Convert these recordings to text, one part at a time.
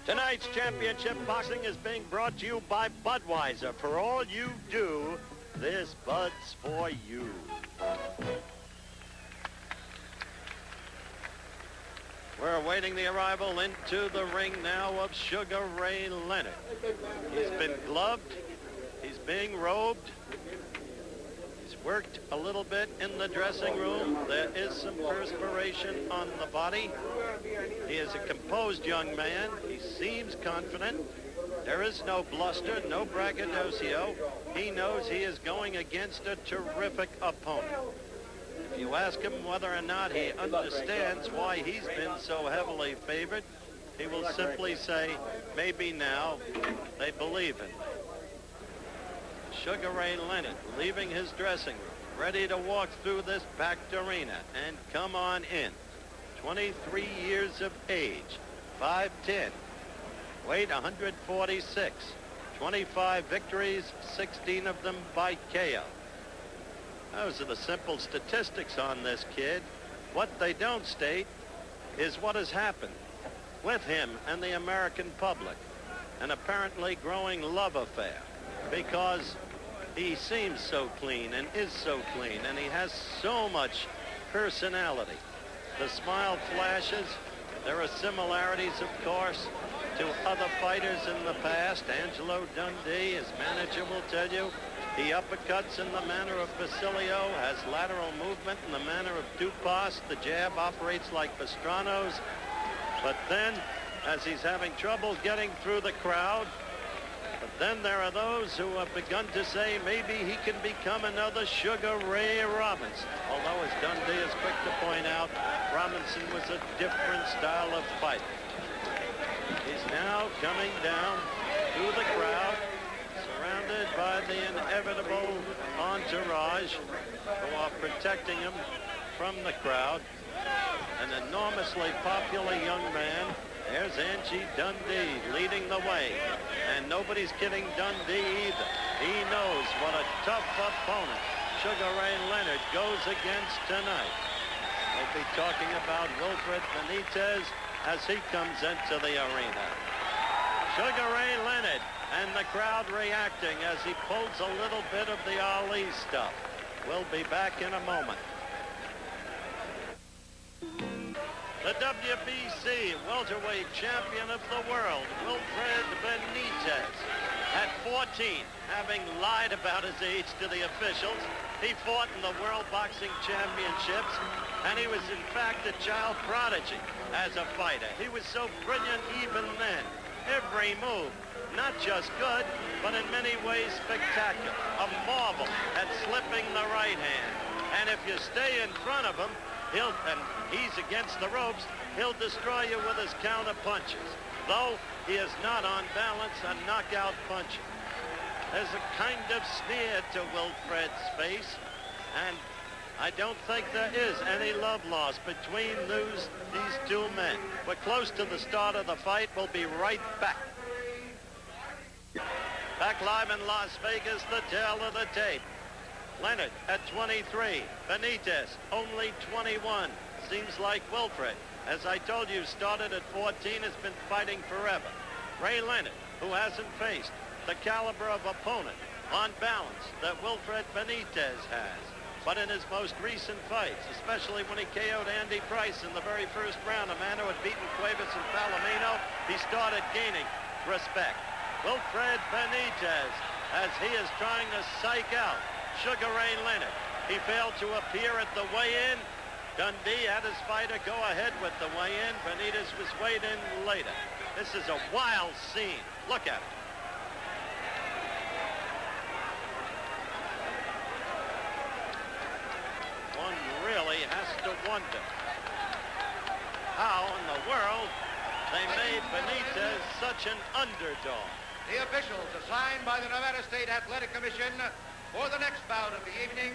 Tonight's championship boxing is being brought to you by Budweiser. For all you do, this Bud's for you. We're awaiting the arrival into the ring now of Sugar Ray Leonard. He's been gloved. He's being robed. He's worked a little bit in the dressing room. There is some perspiration on the body. He is a composed young man. He seems confident. There is no bluster, no braggadocio. He knows he is going against a terrific opponent. If you ask him whether or not he understands why he's been so heavily favored, he will simply say, maybe now they believe in me. Sugar Ray Leonard leaving his dressing room, ready to walk through this packed arena and come on in. 23 years of age, 5'10", weight 146, 25 victories, 16 of them by KO. Those are the simple statistics on this kid. What they don't state is what has happened with him and the American public. An apparently growing love affair, because he seems so clean and is so clean, and he has so much personality. The smile flashes. There are similarities, of course, to other fighters in the past. Angelo Dundee, his manager, will tell you, he uppercuts in the manner of Basilio, has lateral movement in the manner of Dupas. The jab operates like Pastrano's. But then, as he's having trouble getting through the crowd, but then there are those who have begun to say maybe he can become another Sugar Ray Robinson. Although, as Dundee is quick to point out, Robinson was a different style of fighter. He's now coming down through the crowd, surrounded by the inevitable entourage who are protecting him from the crowd. An enormously popular young man. There's Angie Dundee leading the way. And nobody's kidding Dundee either. He knows what a tough opponent Sugar Ray Leonard goes against tonight. We'll be talking about Wilfred Benitez as he comes into the arena. Sugar Ray Leonard and the crowd reacting as he pulls a little bit of the Ali stuff. We'll be back in a moment. The WBC welterweight champion of the world, Wilfred Benitez. At 14, having lied about his age to the officials, he fought in the World Boxing Championships, and he was in fact a child prodigy as a fighter. He was so brilliant even then. Every move, not just good, but in many ways spectacular. A marvel at slipping the right hand. And if you stay in front of him, and he's against the ropes, he'll destroy you with his counter punches. Though he is not on balance a knockout puncher. There's a kind of sneer to Wilfred's face, and I don't think there is any love lost between these two men. We're close to the start of the fight. We'll be right back. Back live in Las Vegas, the tale of the tape. Leonard at 23, Benitez only 21. Seems like Wilfred, as I told you, started at 14, has been fighting forever. Ray Leonard, who hasn't faced the caliber of opponent on balance that Wilfred Benitez has. But in his most recent fights, especially when he KO'd Andy Price in the very first round, a man who had beaten Cuevas and Palomino, he started gaining respect. Wilfred Benitez, as he is trying to psych out Sugar Ray Leonard. He failed to appear at the weigh-in. Dundee had his fighter go ahead with the weigh-in. Benitez was weighed in later. This is a wild scene. Look at it. One really has to wonder how in the world they made Benitez such an underdog. The officials assigned by the Nevada State Athletic Commission for the next bout of the evening,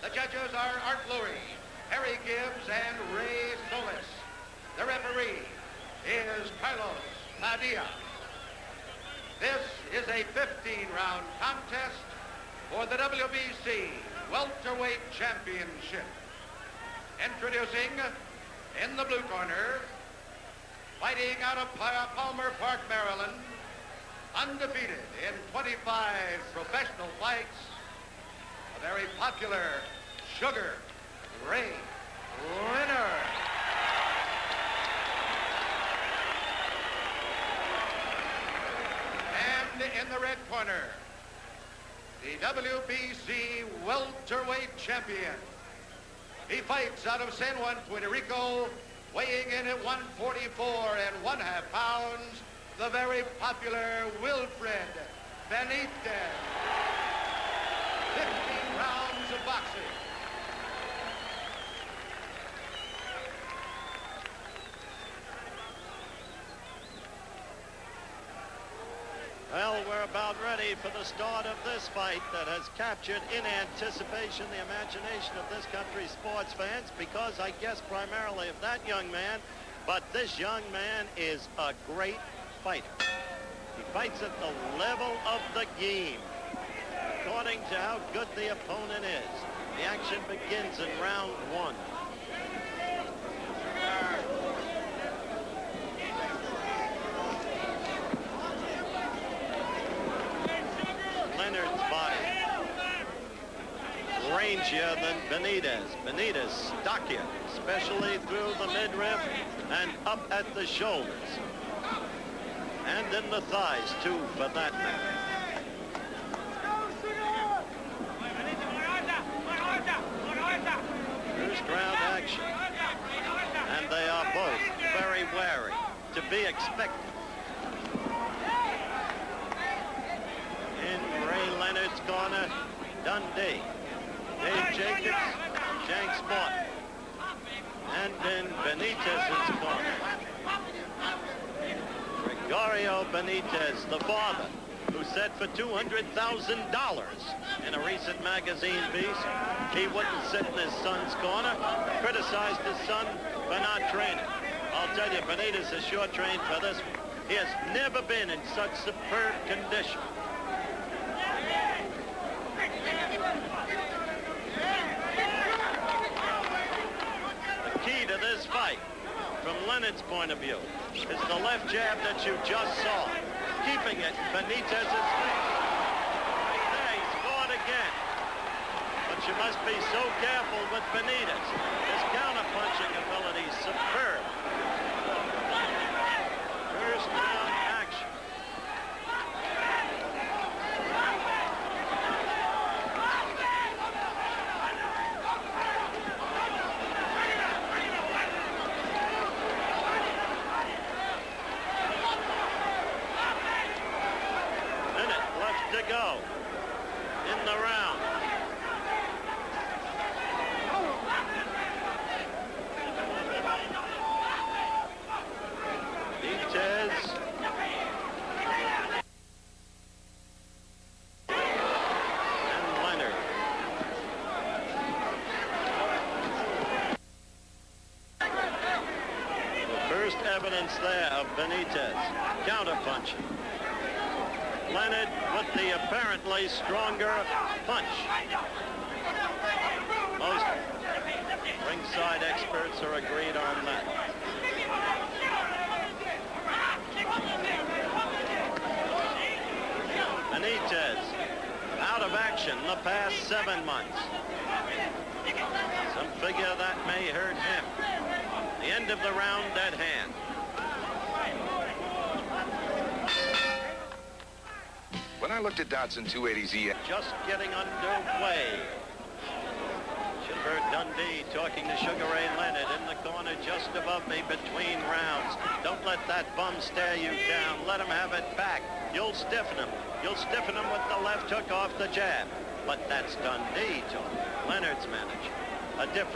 the judges are Art Lurie, Harry Gibbs, and Ray Solis. The referee is Carlos Padilla. This is a 15-round contest for the WBC Welterweight Championship. Introducing in the blue corner, fighting out of Palmer Park, Maryland, undefeated in 25 professional fights, a very popular Sugar Ray Leonard. And in the red corner, the WBC welterweight champion. He fights out of San Juan, Puerto Rico, weighing in at 144.5 pounds, the very popular Wilfred Benitez. 15 rounds of boxing. Well, we're about ready for the start of this fight that has captured in anticipation the imagination of this country's sports fans, because I guess primarily of that young man, but this young man is a great fighter. He fights at the level of the game, according to how good the opponent is. The action begins in round one. Leonard's body rangier than Benitez. Benitez stockier, especially through the midriff and up at the shoulders. And in the thighs, too, for that matter. First round action. And they are both very wary, to be expected. In Ray Leonard's corner, Dundee, Dave Jacobs, Jenks Morton. And in Benitez's corner, Gregorio Benitez, the father, who said for $200,000 in a recent magazine piece, he wouldn't sit in his son's corner, criticized his son for not training. I'll tell you, Benitez is sure trained for this one. He has never been in such superb condition. The key to this fight, from Leonard's point of view, is the left jab that you just saw, keeping it in Benitez's face. Right there, he scored again. But you must be so careful with Benitez. His counter-punching ability is superb. First round action. To go in the round. Benitez and Leonard. The first evidence there of Benitez counterpunching. Leonard with the apparently stronger punch. Most ringside experts are agreed on that. Benitez out of action the past 7 months. Some figure that may hurt him. The end of the round at hand. When I looked at Datsun 280Z, just getting underway. Should have heard Dundee talking to Sugar Ray Leonard in the corner just above me between rounds. Don't let that bum stare you down. Let him have it back. You'll stiffen him. You'll stiffen him with the left hook off the jab. But that's Dundee talking. Leonard's manager. A different